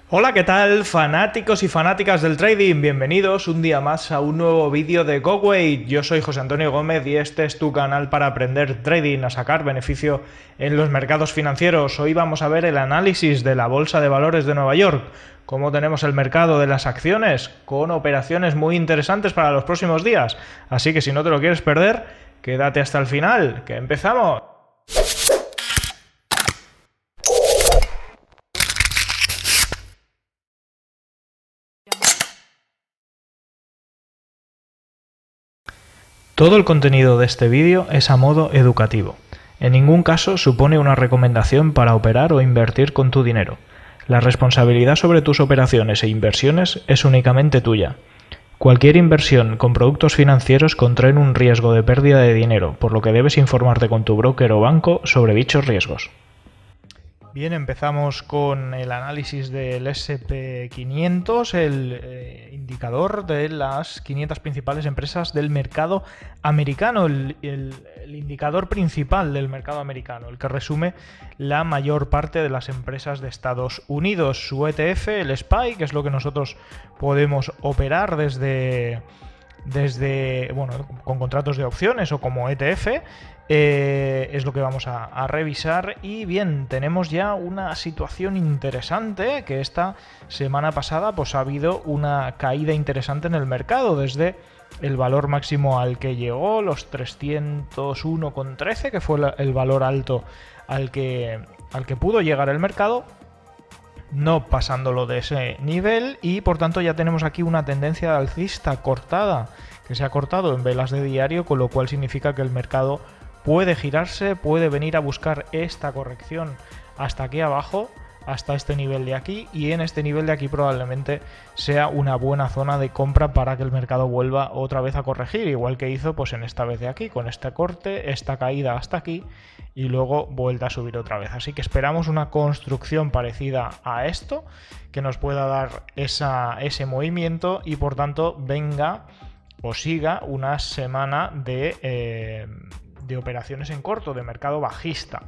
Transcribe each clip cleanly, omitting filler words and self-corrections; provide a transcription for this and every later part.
Hola, ¿qué tal, fanáticos y fanáticas del trading? Bienvenidos un día más a un nuevo vídeo de GoWay. Yo soy José Antonio Gómez y este es tu canal para aprender trading, a sacar beneficio en los mercados financieros. Hoy vamos a ver el análisis de la Bolsa de Valores de Nueva York, cómo tenemos el mercado de las acciones, con operaciones muy interesantes para los próximos días. Así que si no te lo quieres perder, quédate hasta el final, que empezamos. Todo el contenido de este vídeo es a modo educativo. En ningún caso supone una recomendación para operar o invertir con tu dinero. La responsabilidad sobre tus operaciones e inversiones es únicamente tuya. Cualquier inversión con productos financieros contraen un riesgo de pérdida de dinero, por lo que debes informarte con tu broker o banco sobre dichos riesgos. Bien, empezamos con el análisis del SP500, el indicador de las 500 principales empresas del mercado americano, el indicador principal del mercado americano, el que resume la mayor parte de las empresas de Estados Unidos. Su ETF, el SPY, que es lo que nosotros podemos operar desde con contratos de opciones o como ETF, es lo que vamos a revisar. Y bien, tenemos ya una situación interesante, que esta semana pasada pues ha habido una caída interesante en el mercado desde el valor máximo al que llegó, los 301,13, que fue el valor alto al que pudo llegar el mercado, no pasándolo de ese nivel, y por tanto ya tenemos aquí una tendencia alcista cortada, que se ha cortado en velas de diario, con lo cual significa que el mercado puede girarse, puede venir a buscar esta corrección hasta aquí abajo, hasta este nivel de aquí, y en este nivel de aquí probablemente sea una buena zona de compra para que el mercado vuelva otra vez a corregir, igual que hizo pues en esta vez de aquí, con este corte, esta caída hasta aquí y luego vuelta a subir otra vez. Así que esperamos una construcción parecida a esto, que nos pueda dar ese movimiento y por tanto venga o siga una semana de operaciones en corto, de mercado bajista.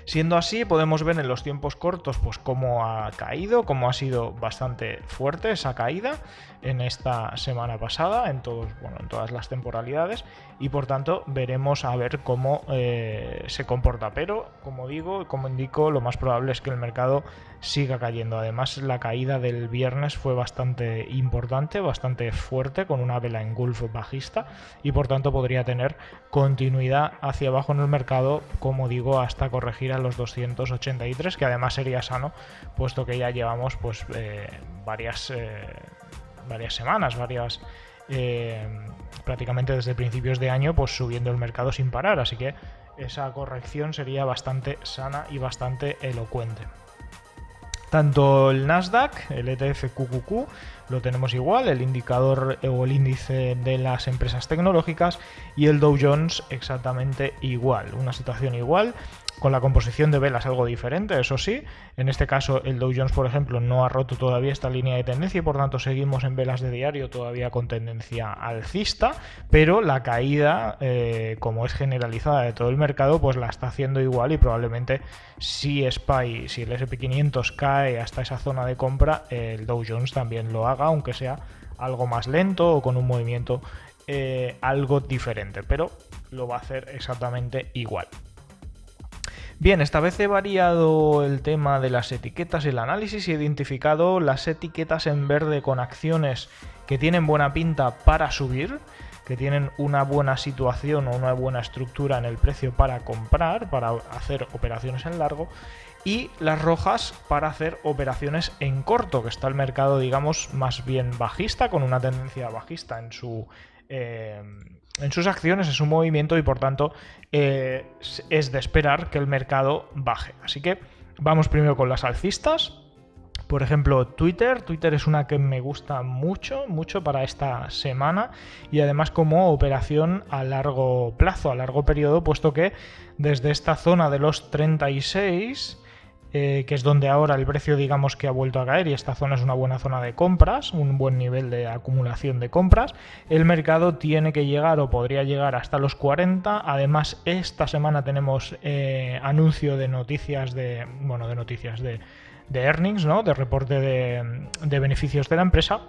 Siendo así, podemos ver en los tiempos cortos pues cómo ha caído, cómo ha sido bastante fuerte esa caída en esta semana pasada, en todas las temporalidades, y por tanto veremos a ver cómo se comporta. Pero, como digo, como indico, lo más probable es que el mercado siga cayendo. Además, la caída del viernes fue bastante importante, bastante fuerte, con una vela en Gulf bajista, y por tanto podría tener continuidad hacia abajo en el mercado, como digo, hasta corregir a los 283, que además sería sano, puesto que ya llevamos pues varias semanas, prácticamente desde principios de año, pues subiendo el mercado sin parar, así que esa corrección sería bastante sana y bastante elocuente. Tanto el Nasdaq, el ETF QQQ, lo tenemos igual, el indicador o el índice de las empresas tecnológicas, y el Dow Jones exactamente igual, una situación igual, con la composición de velas algo diferente, eso sí. En este caso el Dow Jones, por ejemplo, no ha roto todavía esta línea de tendencia y por tanto seguimos en velas de diario todavía con tendencia alcista, pero la caída, como es generalizada de todo el mercado, pues la está haciendo igual, y probablemente si el SP500 cae hasta esa zona de compra, el Dow Jones también lo haga, aunque sea algo más lento o con un movimiento algo diferente, pero lo va a hacer exactamente igual. Bien, esta vez he variado el tema de las etiquetas y el análisis y he identificado las etiquetas en verde con acciones que tienen buena pinta para subir, que tienen una buena situación o una buena estructura en el precio para comprar, para hacer operaciones en largo, y las rojas para hacer operaciones en corto, que está el mercado, digamos, más bien bajista, con una tendencia bajista en sus acciones, en su movimiento, y por tanto es de esperar que el mercado baje. Así que vamos primero con las alcistas. Por ejemplo, Twitter es una que me gusta mucho para esta semana, y además como operación a largo plazo, a largo periodo, puesto que desde esta zona de los 36 que es donde ahora el precio, digamos, que ha vuelto a caer, y esta zona es una buena zona de compras, un buen nivel de acumulación de compras. El mercado tiene que llegar o podría llegar hasta los 40. Además, esta semana tenemos anuncio de noticias earnings, ¿no? De reporte de beneficios de la empresa.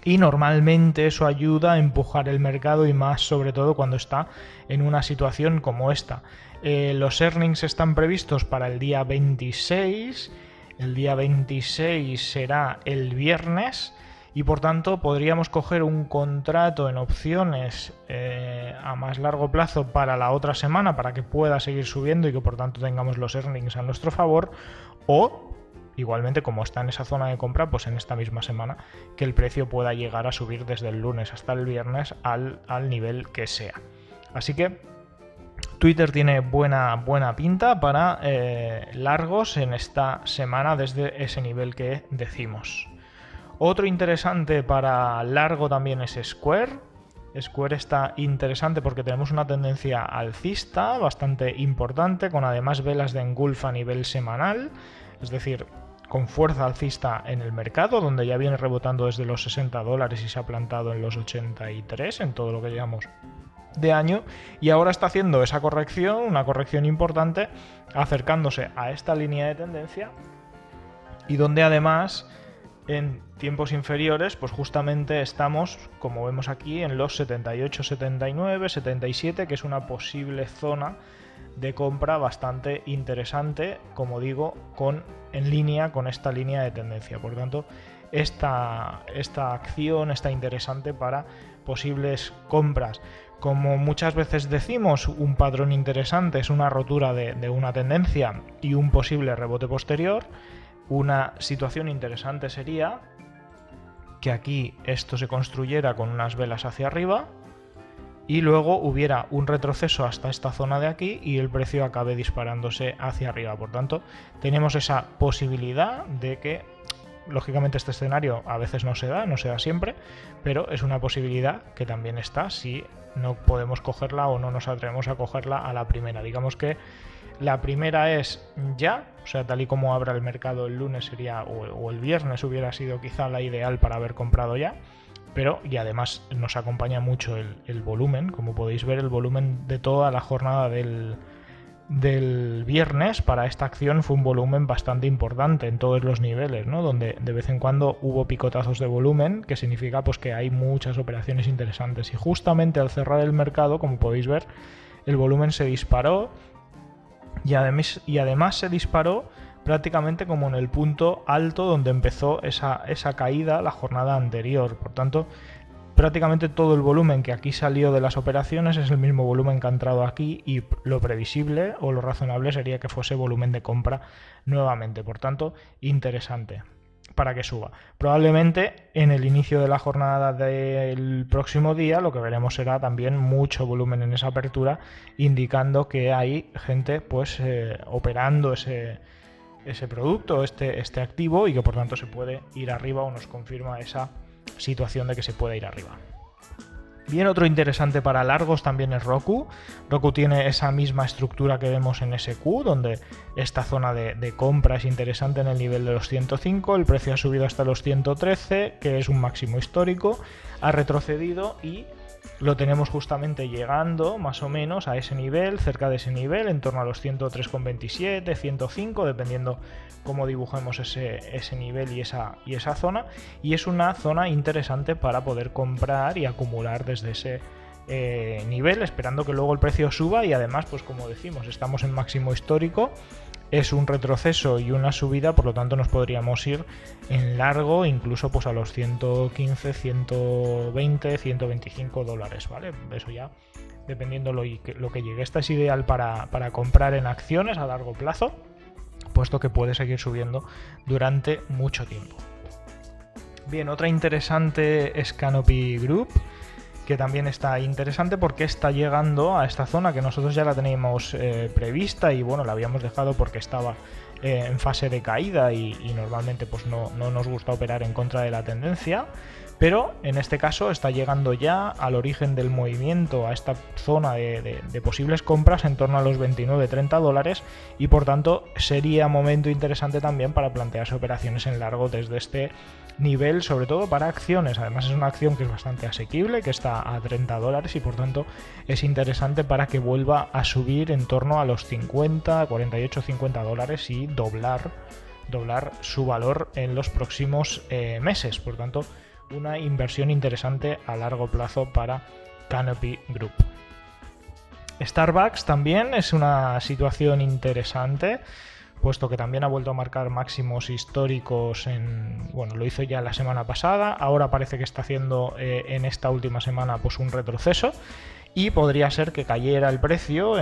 Y normalmente eso ayuda a empujar el mercado, y más sobre todo cuando está en una situación como esta. Los earnings están previstos para el día 26. El día 26 será el viernes. Y por tanto podríamos coger un contrato en opciones a más largo plazo para la otra semana, para que pueda seguir subiendo y que por tanto tengamos los earnings a nuestro favor. O igualmente, como está en esa zona de compra, pues en esta misma semana que el precio pueda llegar a subir desde el lunes hasta el viernes al nivel que sea. Así que Twitter tiene buena pinta para largos en esta semana desde ese nivel que decimos. Otro interesante para largo también es Square. Square está interesante porque tenemos una tendencia alcista bastante importante, con además velas de engulf a nivel semanal, es decir, con fuerza alcista en el mercado, donde ya viene rebotando desde los $60 y se ha plantado en los 83 en todo lo que llevamos de año, y ahora está haciendo esa corrección, una corrección importante, acercándose a esta línea de tendencia, y donde además en tiempos inferiores pues justamente estamos, como vemos aquí, en los 78, 79, 77, que es una posible zona de compra bastante interesante, como digo, en línea con esta línea de tendencia. Por tanto, esta acción está interesante para posibles compras. Como muchas veces decimos, un patrón interesante es una rotura de una tendencia y un posible rebote posterior. Una situación interesante sería que aquí esto se construyera con unas velas hacia arriba y luego hubiera un retroceso hasta esta zona de aquí y el precio acabe disparándose hacia arriba. Por tanto, tenemos esa posibilidad de que, lógicamente, este escenario a veces no se da siempre, pero es una posibilidad que también está si no podemos cogerla o no nos atrevemos a cogerla a la primera. Digamos que la primera es ya, o sea, tal y como abra el mercado el lunes sería, o el viernes hubiera sido quizá la ideal para haber comprado ya, pero y además nos acompaña mucho el volumen. Como podéis ver, el volumen de toda la jornada del viernes para esta acción fue un volumen bastante importante en todos los niveles, ¿no? Donde de vez en cuando hubo picotazos de volumen, que significa pues que hay muchas operaciones interesantes, y justamente al cerrar el mercado, como podéis ver, el volumen se disparó. Y además se disparó prácticamente como en el punto alto donde empezó esa caída la jornada anterior. Por tanto, prácticamente todo el volumen que aquí salió de las operaciones es el mismo volumen que ha entrado aquí, y lo previsible o lo razonable sería que fuese volumen de compra nuevamente. Por tanto, interesante para que suba. Probablemente en el inicio de la jornada del próximo día lo que veremos será también mucho volumen en esa apertura, indicando que hay gente pues operando ese producto, este activo, y que por tanto se puede ir arriba, o nos confirma esa situación de que se puede ir arriba. Bien, otro interesante para largos también es Roku. Roku tiene esa misma estructura que vemos en SQ, donde esta zona de compra es interesante en el nivel de los 105, el precio ha subido hasta los 113, que es un máximo histórico, ha retrocedido y lo tenemos justamente llegando más o menos a ese nivel, cerca de ese nivel, en torno a los 103,27, 105, dependiendo cómo dibujemos ese nivel y esa zona, y es una zona interesante para poder comprar y acumular desde ese nivel, esperando que luego el precio suba. Y además, pues como decimos, estamos en máximo histórico, es un retroceso y una subida, por lo tanto nos podríamos ir en largo incluso pues a los 115, 120, 125 dólares, ¿vale? Eso ya dependiendo lo que llegue. Esta es ideal para comprar en acciones a largo plazo, puesto que puede seguir subiendo durante mucho tiempo. Bien, otra interesante es Canopy Group, que también está interesante porque está llegando a esta zona que nosotros ya la teníamos prevista, y bueno, la habíamos dejado porque estaba en fase de caída y normalmente pues no nos gusta operar en contra de la tendencia, pero en este caso está llegando ya al origen del movimiento, a esta zona de posibles compras en torno a los 29-30 dólares, y por tanto sería momento interesante también para plantearse operaciones en largo desde este nivel, sobre todo para acciones. Además es una acción que es bastante asequible, que está a 30 dólares, y por tanto es interesante para que vuelva a subir en torno a los 50, 48, 50 dólares y doblar doblar su valor en los próximos meses. Por tanto, una inversión interesante a largo plazo para Canopy Group. Starbucks también es una situación interesante, puesto que también ha vuelto a marcar máximos históricos lo hizo ya la semana pasada, ahora parece que está haciendo en esta última semana pues un retroceso, y podría ser que cayera el precio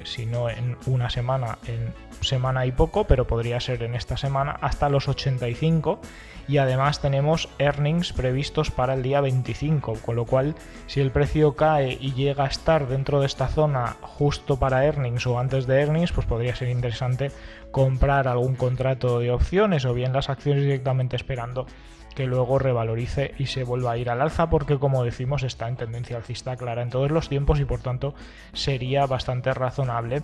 si no en una semana, en semana y poco, pero podría ser en esta semana hasta los 85, y además tenemos earnings previstos para el día 25, con lo cual si el precio cae y llega a estar dentro de esta zona justo para earnings o antes de earnings, pues podría ser interesante comprar algún contrato de opciones o bien las acciones directamente esperando que luego revalorice y se vuelva a ir al alza, porque como decimos está en tendencia alcista clara en todos los tiempos y por tanto sería bastante razonable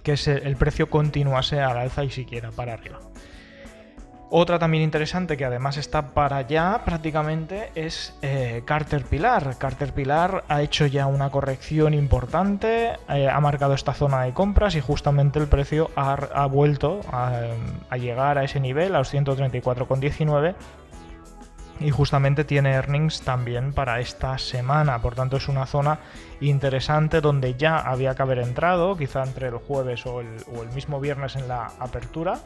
que el precio continuase al alza y siquiera para arriba. Otra también interesante que además está para allá prácticamente es Caterpillar. Caterpillar ha hecho ya una corrección importante, ha marcado esta zona de compras y justamente el precio ha vuelto a llegar a ese nivel, a los 134,19, y justamente tiene earnings también para esta semana. Por tanto es una zona interesante donde ya había que haber entrado, quizá entre el jueves o el mismo viernes en la apertura.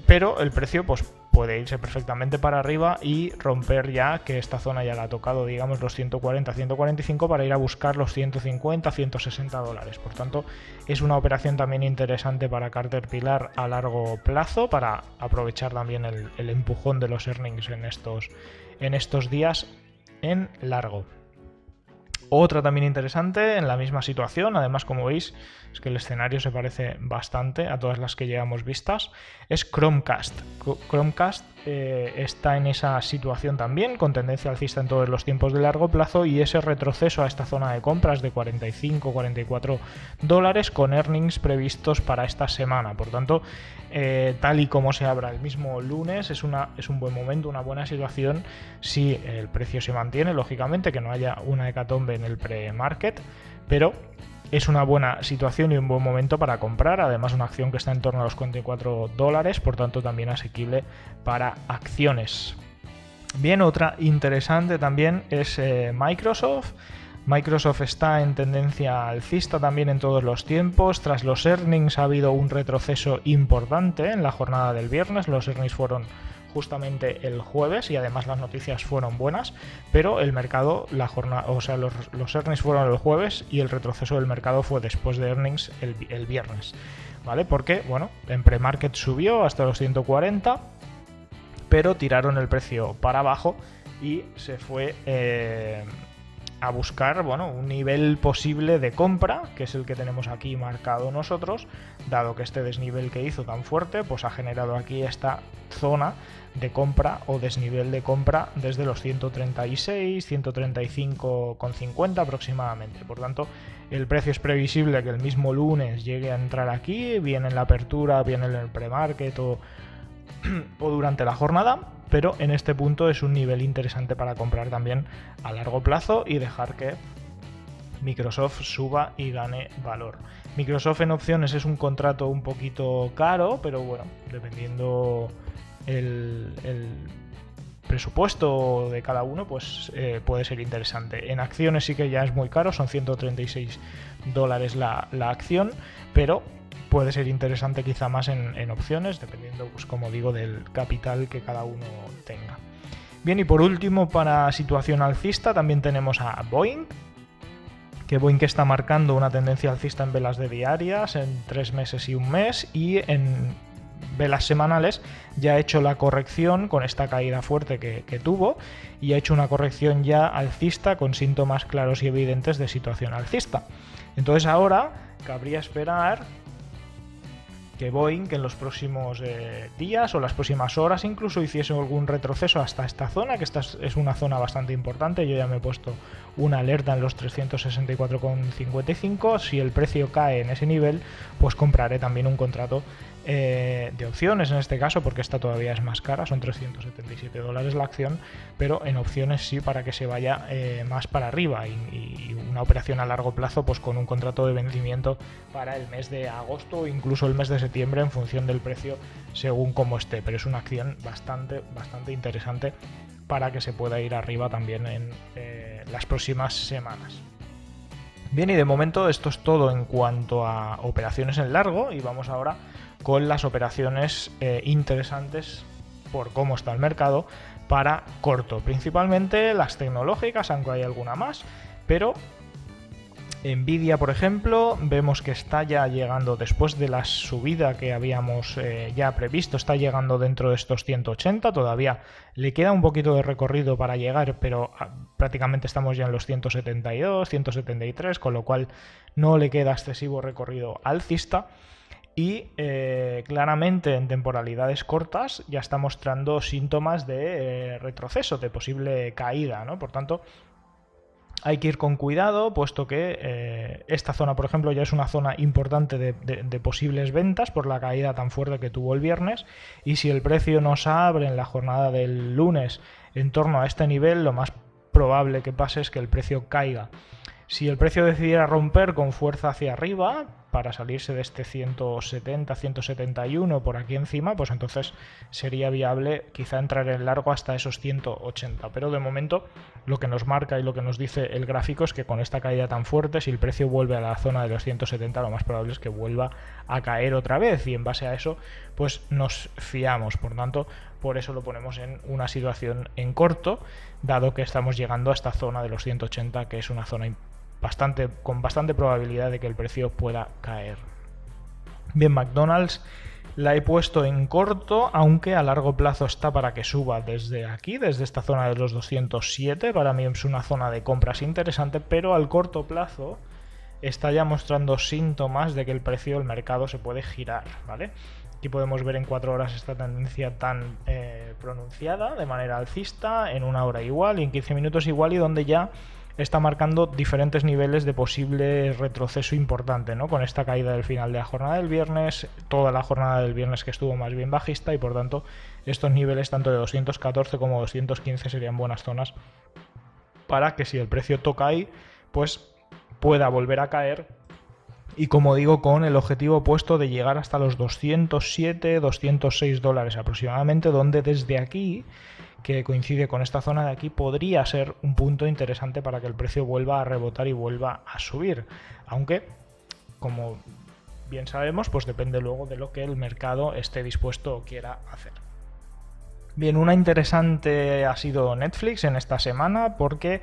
Pero el precio pues puede irse perfectamente para arriba y romper ya, que esta zona ya la ha tocado, digamos, los 140, 145 para ir a buscar los 150, 160 dólares. Por tanto, es una operación también interesante para Caterpillar a largo plazo, para aprovechar también el empujón de los earnings en estos días en largo. Otra también interesante en la misma situación, además como veis es que el escenario se parece bastante a todas las que llevamos vistas, es Chromecast. Chromecast está en esa situación también, con tendencia alcista en todos los tiempos de largo plazo, y ese retroceso a esta zona de compras de 45, 44 dólares con earnings previstos para esta semana. Por tanto, tal y como se abra el mismo lunes, es un buen momento, una buena situación si el precio se mantiene, lógicamente, que no haya una hecatombe en el pre-market, pero es una buena situación y un buen momento para comprar. Además, una acción que está en torno a los 44 dólares, por tanto también asequible para acciones. Bien, otra interesante también es Microsoft. Microsoft está en tendencia alcista también en todos los tiempos. Tras los earnings ha habido un retroceso importante en la jornada del viernes. Los earnings fueron justamente el jueves y además las noticias fueron buenas, pero el mercado, los earnings fueron el jueves y el retroceso del mercado fue después de earnings el viernes, ¿vale? Porque, bueno, en pre-market subió hasta los 140, pero tiraron el precio para abajo y se fue a buscar, un nivel posible de compra, que es el que tenemos aquí marcado nosotros, dado que este desnivel que hizo tan fuerte, pues ha generado aquí esta zona de compra o desnivel de compra desde los 136, 135,50 aproximadamente. Por tanto, el precio es previsible que el mismo lunes llegue a entrar aquí, bien en la apertura, bien en el pre-market o durante la jornada, pero en este punto es un nivel interesante para comprar también a largo plazo y dejar que Microsoft suba y gane valor. Microsoft en opciones es un contrato un poquito caro, pero bueno, dependiendo el presupuesto de cada uno, pues puede ser interesante. En acciones sí que ya es muy caro, son 136 dólares la acción, pero puede ser interesante quizá más en opciones, dependiendo, pues como digo, del capital que cada uno tenga. Bien, y por último, para situación alcista, también tenemos a Boeing, que Boeing está marcando una tendencia alcista en velas de diarias, en 3 meses y un mes, y en velas semanales ya ha hecho la corrección con esta caída fuerte que tuvo, y ha hecho una corrección ya alcista con síntomas claros y evidentes de situación alcista. Entonces ahora cabría esperar que Boeing, que en los próximos días o las próximas horas incluso hiciese algún retroceso hasta esta zona, que esta es una zona bastante importante. Yo ya me he puesto una alerta en los 364,55. Si el precio cae en ese nivel, pues compraré también un contrato de opciones en este caso, porque esta todavía es más cara, son $377 la acción, pero en opciones sí, para que se vaya más para arriba, y una operación a largo plazo pues con un contrato de vencimiento para el mes de agosto o incluso el mes de septiembre en función del precio según cómo esté, pero es una acción bastante interesante para que se pueda ir arriba también en las próximas semanas. Bien, y de momento esto es todo en cuanto a operaciones en largo, y vamos ahora con las operaciones interesantes por cómo está el mercado para corto, principalmente las tecnológicas, aunque hay alguna más, pero Nvidia, por ejemplo, vemos que está ya llegando, después de la subida que habíamos ya previsto, está llegando dentro de estos 180, todavía le queda un poquito de recorrido para llegar, pero prácticamente estamos ya en los 172, 173, con lo cual no le queda excesivo recorrido alcista. Y claramente en temporalidades cortas ya está mostrando síntomas de retroceso, de posible caída, ¿no? Por tanto, hay que ir con cuidado, puesto que esta zona, por ejemplo, ya es una zona importante de posibles ventas por la caída tan fuerte que tuvo el viernes, y si el precio nos abre en la jornada del lunes en torno a este nivel, lo más probable que pase es que el precio caiga. Si el precio decidiera romper con fuerza hacia arriba para salirse de este 170, 171 por aquí encima, pues entonces sería viable quizá entrar en largo hasta esos 180. Pero de momento lo que nos marca y lo que nos dice el gráfico es que con esta caída tan fuerte, si el precio vuelve a la zona de los 170, lo más probable es que vuelva a caer otra vez, y en base a eso pues nos fiamos. Por tanto, por eso lo ponemos en una situación en corto, dado que estamos llegando a esta zona de los 180, que es una zona con bastante probabilidad de que el precio pueda caer. Bien, McDonald's la he puesto en corto, aunque a largo plazo está para que suba desde aquí, desde esta zona de los 207. Para mí es una zona de compras interesante, pero al corto plazo está ya mostrando síntomas de que el precio del mercado se puede girar, ¿vale? Aquí podemos ver en 4 horas esta tendencia tan pronunciada de manera alcista, en 1 hora igual y en 15 minutos igual, y donde ya está marcando diferentes niveles de posible retroceso importante, ¿no? Con esta caída del final de la jornada del viernes, toda la jornada del viernes que estuvo más bien bajista, y por tanto estos niveles tanto de 214 como 215 serían buenas zonas para que, si el precio toca ahí, pues pueda volver a caer, y como digo, con el objetivo puesto de llegar hasta los 207, 206 dólares aproximadamente, donde desde aquí, que coincide con esta zona de aquí, podría ser un punto interesante para que el precio vuelva a rebotar y vuelva a subir, aunque, como bien sabemos, pues depende luego de lo que el mercado esté dispuesto o quiera hacer. Bien, una interesante ha sido Netflix en esta semana, porque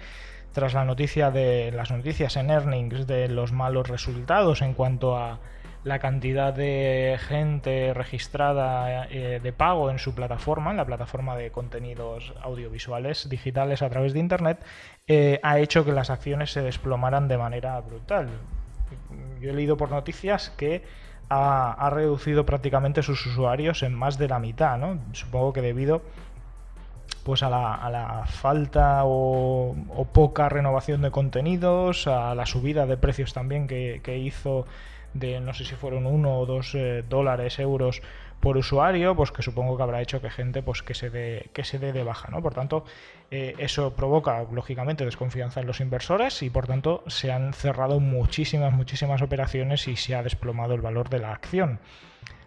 tras la noticia de las noticias en earnings de los malos resultados en cuanto a la cantidad de gente registrada de pago en su plataforma, en la plataforma de contenidos audiovisuales digitales a través de Internet, ha hecho que las acciones se desplomaran de manera brutal. Yo he leído por noticias que ha reducido prácticamente sus usuarios en más de la mitad, ¿no? Supongo que debido pues a la falta o poca renovación de contenidos, a la subida de precios también que hizo de, no sé si fueron 1 o 2 dólares, euros por usuario, pues que supongo que habrá hecho que gente pues que se dé de baja, ¿no? Por tanto, eso provoca lógicamente desconfianza en los inversores, y por tanto se han cerrado muchísimas operaciones y se ha desplomado el valor de la acción.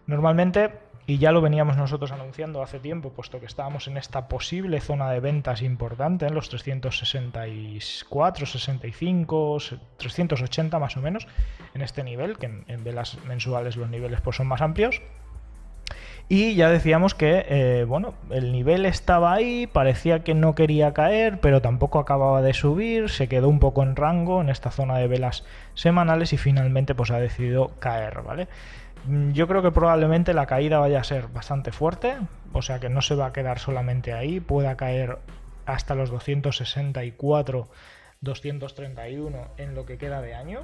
Normalmente, y ya lo veníamos nosotros anunciando hace tiempo, puesto que estábamos en esta posible zona de ventas importante, en los 364, 65, 380 más o menos, en este nivel, que en velas mensuales los niveles pues son más amplios. Y ya decíamos que bueno, el nivel estaba ahí, parecía que no quería caer, pero tampoco acababa de subir, se quedó un poco en rango en esta zona de velas semanales y finalmente pues ha decidido caer, ¿vale? Yo creo que probablemente la caída vaya a ser bastante fuerte, o sea que no se va a quedar solamente ahí, pueda caer hasta los 264, 231 en lo que queda de año.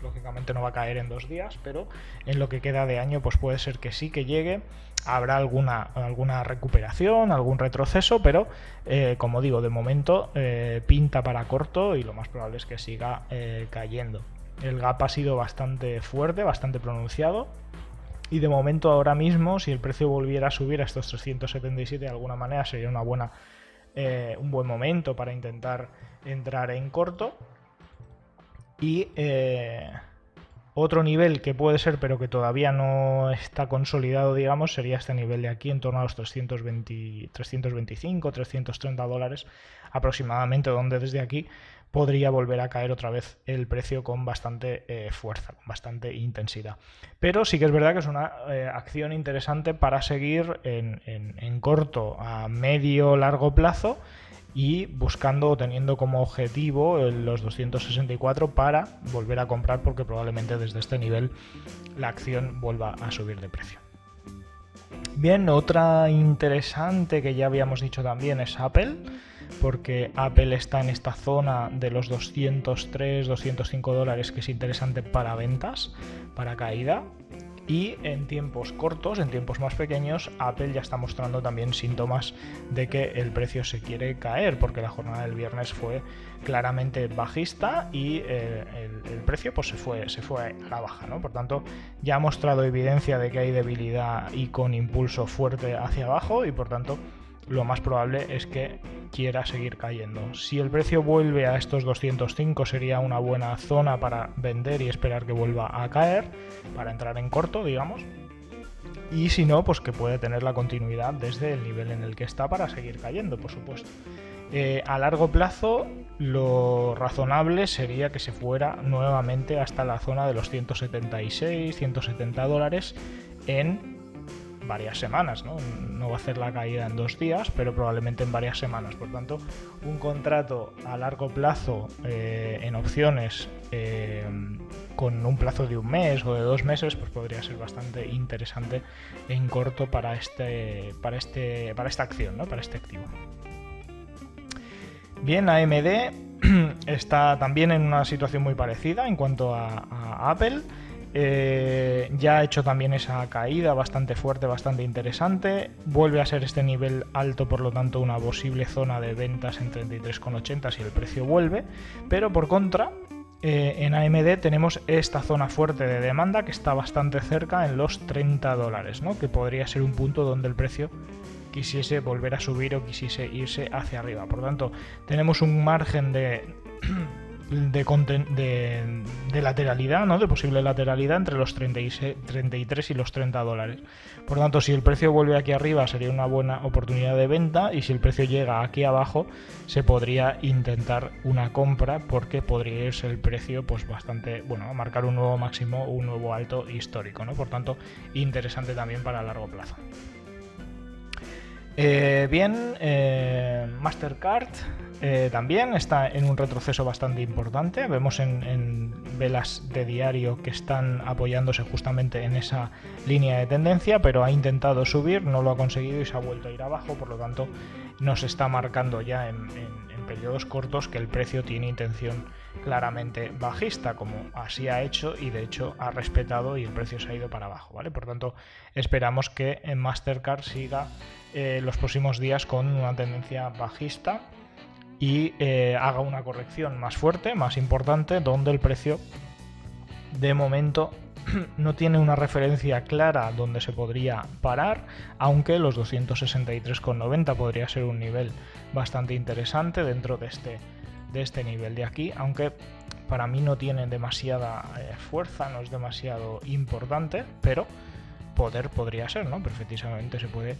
Lógicamente no va a caer en 2 días, pero en lo que queda de año pues puede ser que sí que llegue. Habrá alguna recuperación, algún retroceso, pero como digo, de momento pinta para corto, y lo más probable es que siga cayendo. El gap ha sido bastante fuerte, bastante pronunciado, Y de momento, ahora mismo, si el precio volviera a subir a estos 377 de alguna manera, sería un buen momento para intentar entrar en corto. Y otro nivel que puede ser, pero que todavía no está consolidado, digamos, sería este nivel de aquí, en torno a los 325, 330 dólares aproximadamente, donde desde aquí podría volver a caer otra vez el precio con bastante fuerza, con bastante intensidad. Pero sí que es verdad que es una acción interesante para seguir en corto, a medio, largo plazo, y buscando o teniendo como objetivo los 264 para volver a comprar, porque probablemente desde este nivel la acción vuelva a subir de precio. Bien, otra interesante que ya habíamos dicho también es Apple, porque Apple está en esta zona de los 203, 205 dólares, que es interesante para ventas, para caída. Y en tiempos cortos, en tiempos más pequeños, Apple ya está mostrando también síntomas de que el precio se quiere caer, porque la jornada del viernes fue claramente bajista y el precio pues se fue a la baja, ¿no? Por tanto, ya ha mostrado evidencia de que hay debilidad y con impulso fuerte hacia abajo, y por tanto lo más probable es que quiera seguir cayendo. Si el precio vuelve a estos 205, sería una buena zona para vender y esperar que vuelva a caer, para entrar en corto, digamos. Y si no, pues que puede tener la continuidad desde el nivel en el que está para seguir cayendo, por supuesto. A largo plazo, lo razonable sería que se fuera nuevamente hasta la zona de los 176, 170 dólares en varias semanas, ¿no? No va a hacer la caída en 2 días, pero probablemente en varias semanas. Por tanto, un contrato a largo plazo en opciones con un plazo de 1 mes o de 2 meses, pues podría ser bastante interesante en corto para esta acción, ¿no? Para este activo. Bien, AMD está también en una situación muy parecida en cuanto a Apple. Ya ha hecho también esa caída bastante fuerte, bastante interesante. Vuelve a ser este nivel alto, por lo tanto una posible zona de ventas en 33,80 si el precio vuelve. Pero por contra, en AMD tenemos esta zona fuerte de demanda que está bastante cerca en los 30 dólares, ¿no? Que podría ser un punto donde el precio quisiese volver a subir o quisiese irse hacia arriba. Por tanto, tenemos un margen de lateralidad, ¿no? De posible lateralidad entre los 33 y los 30 dólares. Por tanto, si el precio vuelve aquí arriba, sería una buena oportunidad de venta, y si el precio llega aquí abajo, se podría intentar una compra, porque podría irse el precio pues bastante, bueno, a marcar un nuevo máximo o un nuevo alto histórico, ¿no? Por tanto, interesante también para largo plazo. Mastercard también está en un retroceso bastante importante. Vemos en velas de diario que están apoyándose justamente en esa línea de tendencia, pero ha intentado subir, no lo ha conseguido y se ha vuelto a ir abajo. Por lo tanto, nos está marcando ya en periodos cortos que el precio tiene intención claramente bajista, como así ha hecho, y de hecho ha respetado y el precio se ha ido para abajo, ¿vale? Por tanto, esperamos que en Mastercard siga los próximos días con una tendencia bajista y haga una corrección más fuerte, más importante, donde el precio de momento no tiene una referencia clara donde se podría parar, aunque los 263,90 podría ser un nivel bastante interesante dentro de este nivel de aquí, aunque para mí no tiene demasiada fuerza, no es demasiado importante, pero podría ser, ¿no? Perfectamente se puede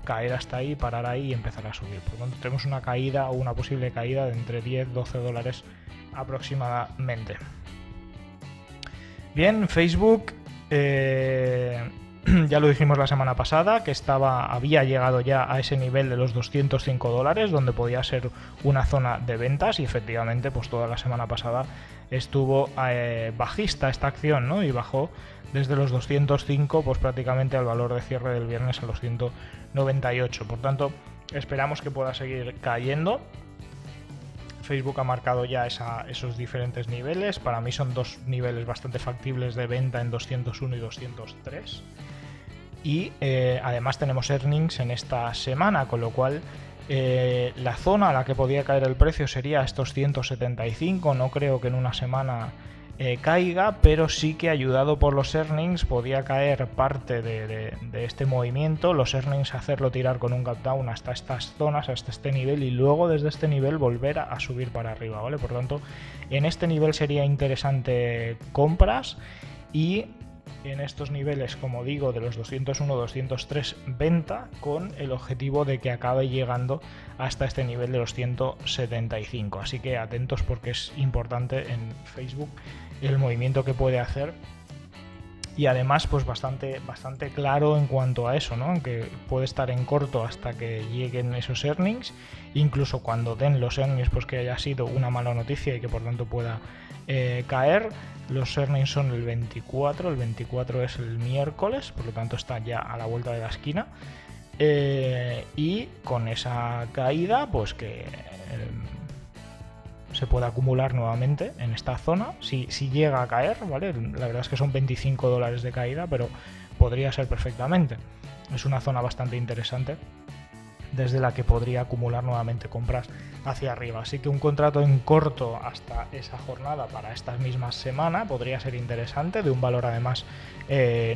caer hasta ahí, parar ahí y empezar a subir. Por lo tanto, tenemos una caída o una posible caída de entre 10-12 dólares aproximadamente. Bien, Facebook, ya lo dijimos la semana pasada, que había llegado ya a ese nivel de los 205 dólares, donde podía ser una zona de ventas, y efectivamente, pues toda la semana pasada estuvo bajista esta acción, ¿no? Y bajó desde los 205, pues prácticamente al valor de cierre del viernes, a los 198. Por tanto, esperamos que pueda seguir cayendo. Facebook ha marcado ya esos diferentes niveles. Para mí son 2 niveles bastante factibles de venta en 201 y 203. Y además tenemos earnings en esta semana, con lo cual la zona a la que podía caer el precio sería estos 175. No creo que en una semana caiga, pero sí que ayudado por los earnings podía caer parte de este movimiento, los earnings hacerlo tirar con un gap down hasta estas zonas, hasta este nivel, y luego desde este nivel volver a subir para arriba, ¿vale? Por lo tanto, en este nivel sería interesante compras, y en estos niveles, como digo, de los 201-203, venta, con el objetivo de que acabe llegando hasta este nivel de los 175. Así que atentos, porque es importante en Facebook el movimiento que puede hacer, y además pues bastante claro en cuanto a eso, ¿no? Que puede estar en corto hasta que lleguen esos earnings, incluso cuando den los earnings pues que haya sido una mala noticia y que por tanto pueda caer. Los earnings son el 24 es el miércoles, por lo tanto está ya a la vuelta de la esquina, y con esa caída pues que se puede acumular nuevamente en esta zona, si llega a caer, ¿vale? La verdad es que son $25 de caída, pero podría ser perfectamente. Es una zona bastante interesante desde la que podría acumular nuevamente compras hacia arriba. Así que un contrato en corto hasta esa jornada para esta misma semana podría ser interesante, de un valor además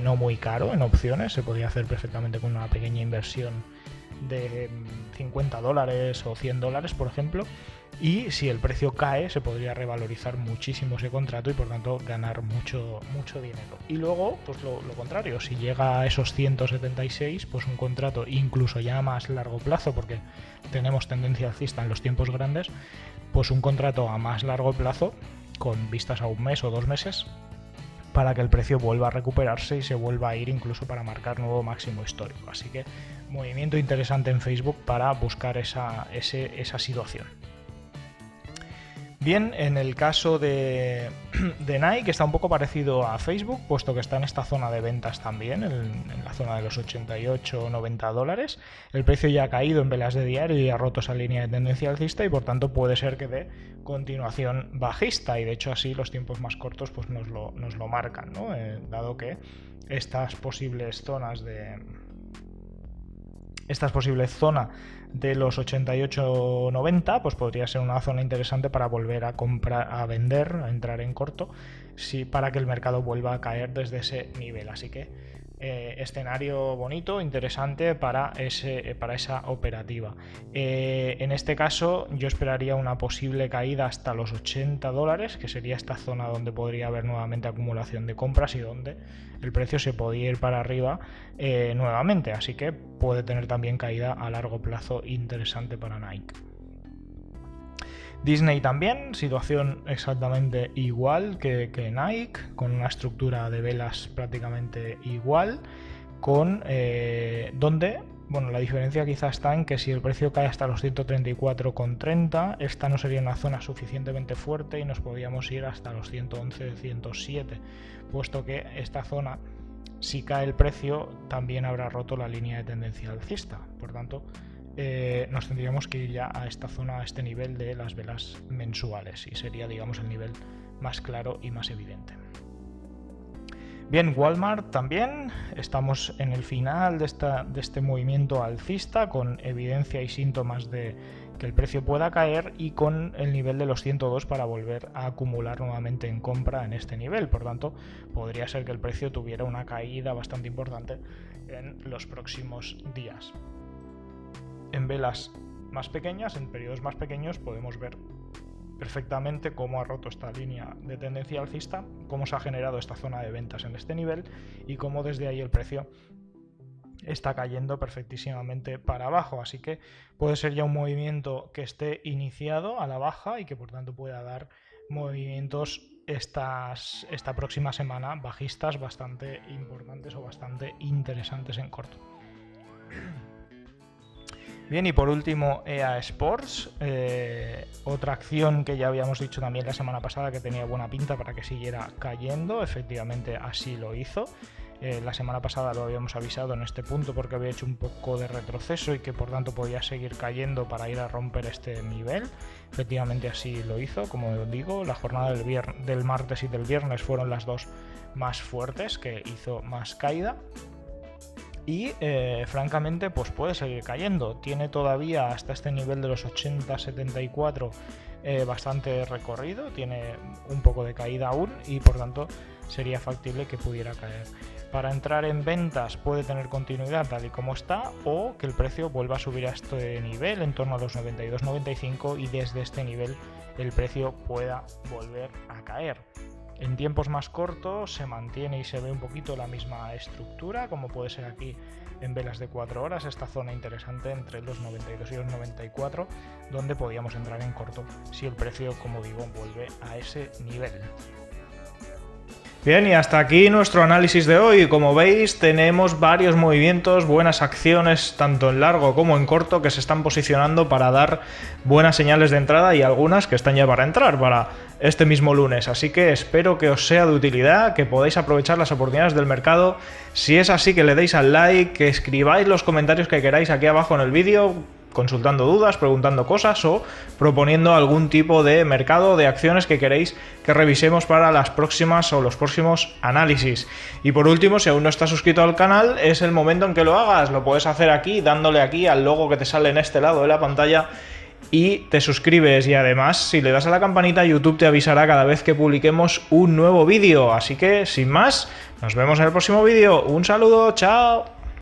no muy caro en opciones. Se podría hacer perfectamente con una pequeña inversión de $50 o $100, por ejemplo, y si el precio cae se podría revalorizar muchísimo ese contrato y por tanto ganar mucho dinero. Y luego pues lo contrario, si llega a esos 176, pues un contrato incluso ya a más largo plazo, porque tenemos tendencia alcista en los tiempos grandes, pues un contrato a más largo plazo con vistas a un mes o 2 meses para que el precio vuelva a recuperarse y se vuelva a ir incluso para marcar nuevo máximo histórico. Así que movimiento interesante en Facebook para buscar esa situación. Bien, en el caso de Nike está un poco parecido a Facebook, puesto que está en esta zona de ventas también, en la zona de los 88 o 90 dólares. El precio ya ha caído en velas de diario y ha roto esa línea de tendencia alcista, y por tanto puede ser que dé continuación bajista, y de hecho así los tiempos más cortos pues nos lo marcan, ¿no? Dado que estas posibles zonas de los 88-90 pues podría ser una zona interesante para volver a comprar, a vender, a entrar en corto, para que el mercado vuelva a caer desde ese nivel. Así que escenario bonito, interesante para esa operativa. En este caso yo esperaría una posible caída hasta los 80 dólares, que sería esta zona donde podría haber nuevamente acumulación de compras y donde el precio se podría ir para arriba nuevamente, así que puede tener también caída a largo plazo interesante para Nike. Disney también, situación exactamente igual que Nike, con una estructura de velas prácticamente igual, donde, bueno, la diferencia quizá está en que si el precio cae hasta los 134,30, esta no sería una zona suficientemente fuerte y nos podríamos ir hasta los 111-107, puesto que esta zona, si cae el precio, también habrá roto la línea de tendencia alcista. Por tanto, nos tendríamos que ir ya a esta zona, a este nivel de las velas mensuales, y sería, digamos, el nivel más claro y más evidente. Bien, Walmart también, estamos en el final de este movimiento alcista, con evidencia y síntomas de que el precio pueda caer, y con el nivel de los 102 para volver a acumular nuevamente en compra en este nivel. Por tanto, podría ser que el precio tuviera una caída bastante importante en los próximos días. En velas más pequeñas, en periodos más pequeños, podemos ver perfectamente cómo ha roto esta línea de tendencia alcista, cómo se ha generado esta zona de ventas en este nivel y cómo desde ahí el precio está cayendo perfectísimamente para abajo. Así que puede ser ya un movimiento que esté iniciado a la baja y que por tanto pueda dar movimientos esta próxima semana bajistas bastante importantes o bastante interesantes en corto. Bien, y por último EA Sports, otra acción que ya habíamos dicho también la semana pasada que tenía buena pinta para que siguiera cayendo. Efectivamente así lo hizo. La semana pasada lo habíamos avisado en este punto porque había hecho un poco de retroceso y que por tanto podía seguir cayendo para ir a romper este nivel. Efectivamente así lo hizo. Como digo, la jornada del martes y del viernes fueron las dos más fuertes, que hizo más caída. y francamente pues puede seguir cayendo. Tiene todavía hasta este nivel de los 80-74 bastante recorrido, tiene un poco de caída aún y por tanto sería factible que pudiera caer. Para entrar en ventas puede tener continuidad tal y como está, o que el precio vuelva a subir a este nivel en torno a los 92-95 y desde este nivel el precio pueda volver a caer. En tiempos más cortos se mantiene y se ve un poquito la misma estructura, como puede ser aquí en velas de 4 horas, esta zona interesante entre los 92 y los 94, donde podíamos entrar en corto si el precio, como digo, vuelve a ese nivel. Bien, y hasta aquí nuestro análisis de hoy. Como veis, tenemos varios movimientos, buenas acciones, tanto en largo como en corto, que se están posicionando para dar buenas señales de entrada y algunas que están ya para entrar para este mismo lunes. Así que espero que os sea de utilidad, que podáis aprovechar las oportunidades del mercado. Si es así, que le deis al like, que escribáis los comentarios que queráis aquí abajo en el vídeo, consultando dudas, preguntando cosas o proponiendo algún tipo de mercado, de acciones que queréis que revisemos para las próximas o los próximos análisis. Y por último, si aún no estás suscrito al canal, es el momento en que lo hagas. Lo puedes hacer aquí, dándole aquí al logo que te sale en este lado de la pantalla y te suscribes. Y además, si le das a la campanita, YouTube te avisará cada vez que publiquemos un nuevo vídeo. Así que, sin más, nos vemos en el próximo vídeo. Un saludo, chao.